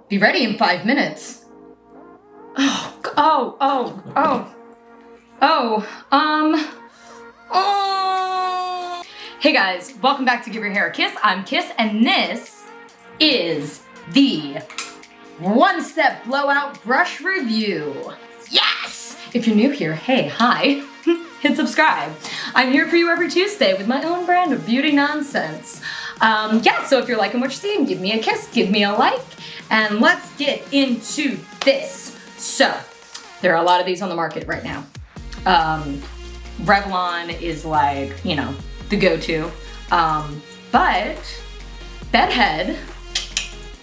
Be ready in 5 minutes. Hey guys, welcome back to Give Your Hair a Kiss. I'm Kiss, and this is the one-step blowout brush review. Yes! If you're new here, hey, hi, hit subscribe. I'm here for you every Tuesday with my own brand of beauty nonsense. So if you're liking what you're seeing, give me a kiss, give me a like, and let's get into this. So, there are a lot of these on the market right now. Revlon is like, you know, the go-to. But Bedhead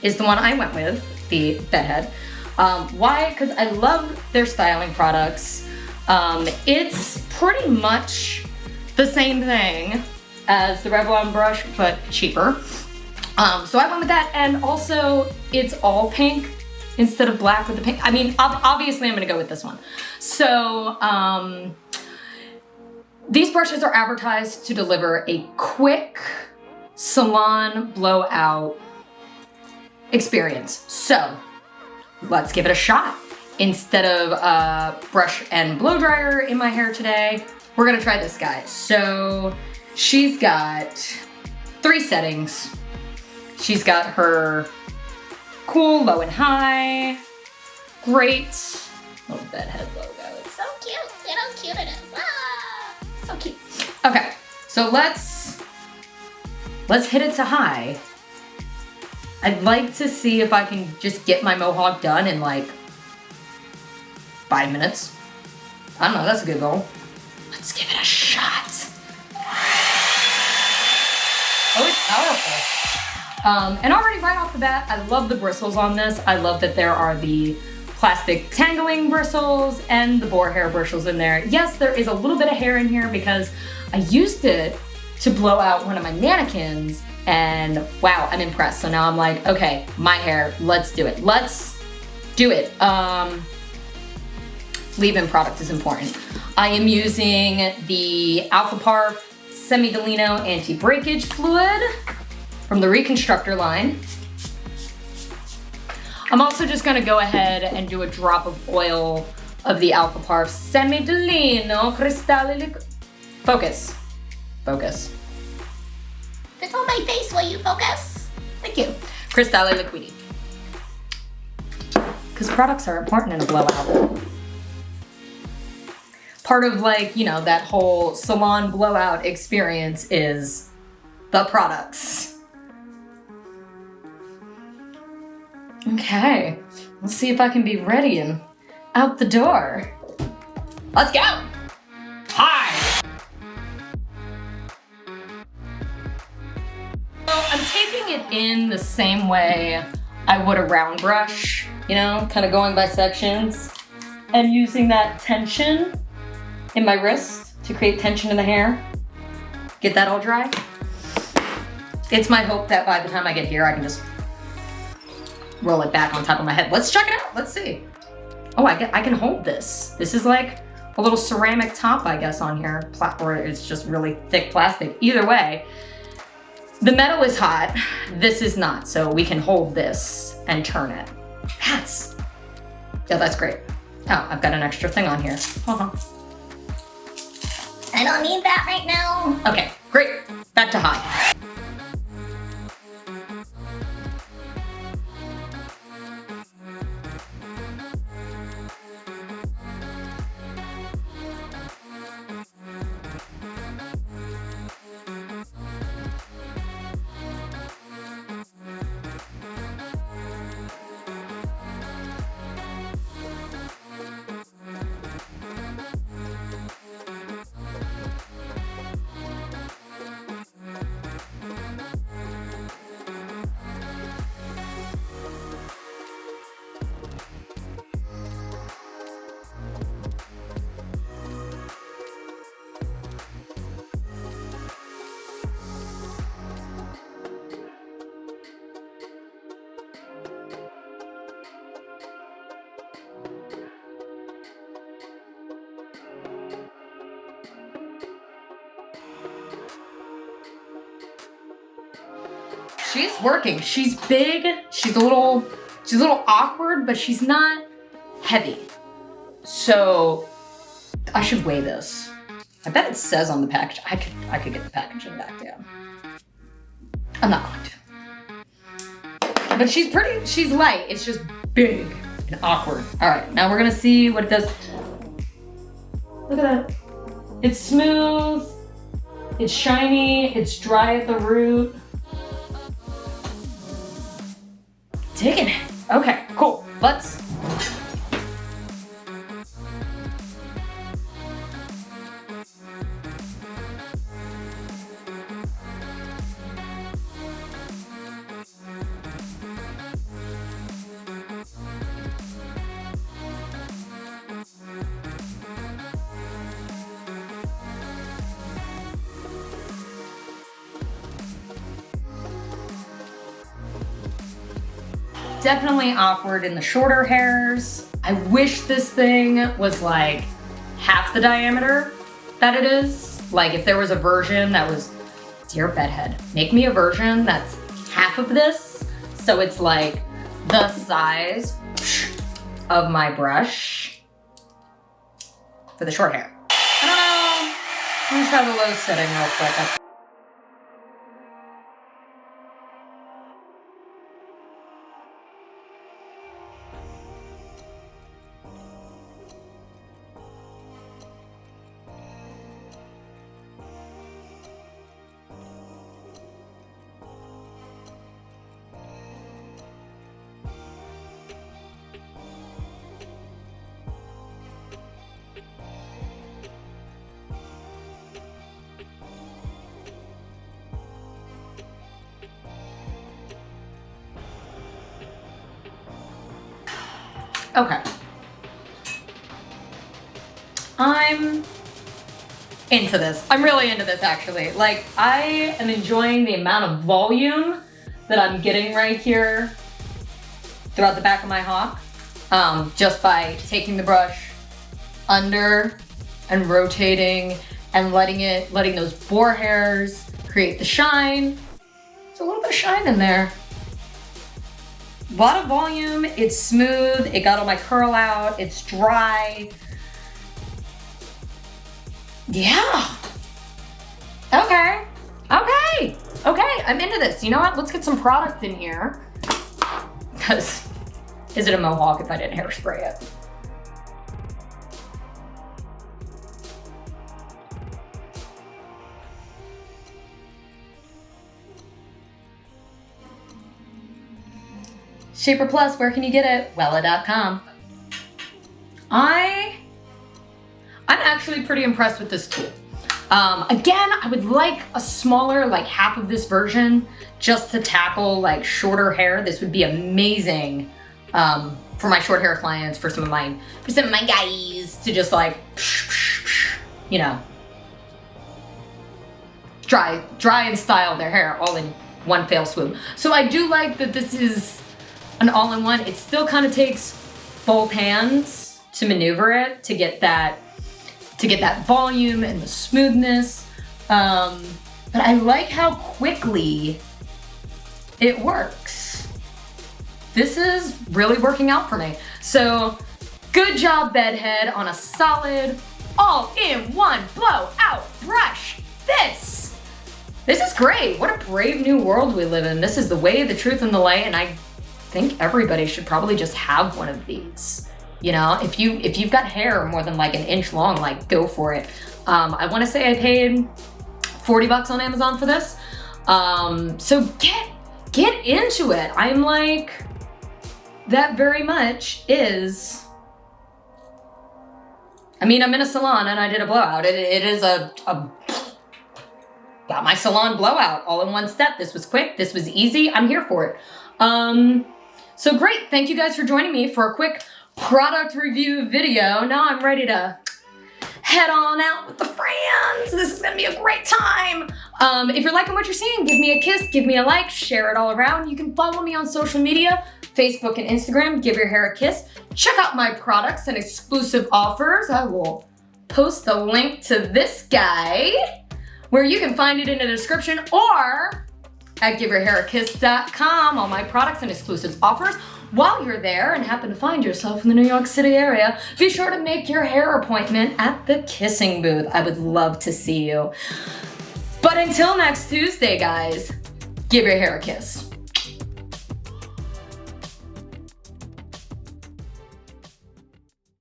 is the one I went with, the Bedhead. Why? Because I love their styling products. It's pretty much the same thing as the Revlon brush, but cheaper. So I went with that, and also it's all pink instead of black with the pink. I mean, obviously I'm gonna go with this one. So, these brushes are advertised to deliver a quick salon blowout experience. So, let's give it a shot. Instead of a brush and blow dryer in my hair today, we're gonna try this guy. So, she's got 3 settings. She's got her cool, low and high, great little Bedhead logo. It's so cute. Look how cute it is. Ah, so cute. Okay, so let's hit it to high. I'd like to see if I can just get my mohawk done in like 5 minutes. I don't know, that's a good goal. Let's give it a shot. Oh, it's powerful. And already right off the bat, I love the bristles on this. I love that there are the plastic tangling bristles and the boar hair bristles in there. Yes, there is a little bit of hair in here because I used it to blow out one of my mannequins, and wow, I'm impressed. So now I'm like, okay, my hair, let's do it. Let's do it. Leave-in product is important. I am using the Alfaparf Lino Anti-Breakage Fluid from the Reconstruction line. I'm also just gonna go ahead and do a drop of oil of the Alfaparf Lino Cristalli. Focus. Focus. It's on my face, will you focus? Thank you. Cristalli Liquidi. Because products are important in a blowout. Part of, like, you know, that whole salon blowout experience is the products. Okay, let's see if I can be ready and out the door. Let's go! Hi! So I'm taking it in the same way I would a round brush, you know, kind of going by sections and using that tension in my wrist to create tension in the hair. Get that all dry. It's my hope that by the time I get here, I can just roll it back on top of my head. Let's check it out. Let's see. Oh, I can hold this. This is like a little ceramic top, I guess, on here. Or it's just really thick plastic. Either way, the metal is hot. This is not. So we can hold this and turn it. That's great. Oh, I've got an extra thing on here. I don't need that right now. Okay, great. Back to high. She's working. She's big. She's a little She's a little awkward, but she's not heavy. So I should weigh this. I bet it says on the package. I could get the packaging back down. I'm not going to. But she's light. It's just big and awkward. All right, now we're gonna see what it does. Look at that. It's smooth, it's shiny, it's dry at the root. Digging it. Okay, cool. Let's. Definitely awkward in the shorter hairs. I wish this thing was like half the diameter that it is. Like if there was a version that was, dear bedhead, make me a version that's half of this. So it's like the size of my brush for the short hair. I don't know. I'm gonna try the low setting real quick. Okay. I'm into this. I'm really into this actually. Like I am enjoying the amount of volume that I'm getting right here throughout the back of my hawk. Just by taking the brush under and rotating and letting those boar hairs create the shine. There's a little bit of shine in there. A lot of volume, it's smooth, it got all my curl out, it's dry. Yeah. Okay, I'm into this. You know what, let's get some product in here. Because, is it a mohawk if I didn't hairspray it? Shaper Plus, where can you get it? Wella.com. I'm actually pretty impressed with this tool. Again, I would like a smaller, like half of this version, just to tackle like shorter hair. This would be amazing for my short hair clients, for some of my guys to just like, you know, dry and style their hair all in one fell swoop. So I do like that this is an all-in-one. It still kind of takes both hands to maneuver it, to get that volume and the smoothness. But I like how quickly it works. This is really working out for me. So good job, bedhead, on a solid all-in-one blowout brush. This is great. What a brave new world we live in. This is the way, the truth, and the light, and I think everybody should probably just have one of these. You know, if you've got hair more than like an inch long, like go for it. I want to say I paid $40 on Amazon for this. So get into it. I'm like, that very much is. I mean, I'm in a salon and I did a blowout. It is a got my salon blowout all in one step. This was quick. This was easy. I'm here for it. So great. Thank you guys for joining me for a quick product review video. Now I'm ready to head on out with the friends. This is gonna be a great time. If you're liking what you're seeing, give me a kiss, give me a like, share it all around. You can follow me on social media, Facebook and Instagram. Give your hair a kiss. Check out my products and exclusive offers. I will post the link to this guy where you can find it in the description, or at giveyourhairakiss.com. All my products and exclusive offers. While you're there and happen to find yourself in the New York City area, be sure to make your hair appointment at the kissing booth. I would love to see you. But until next Tuesday, guys, give your hair a kiss.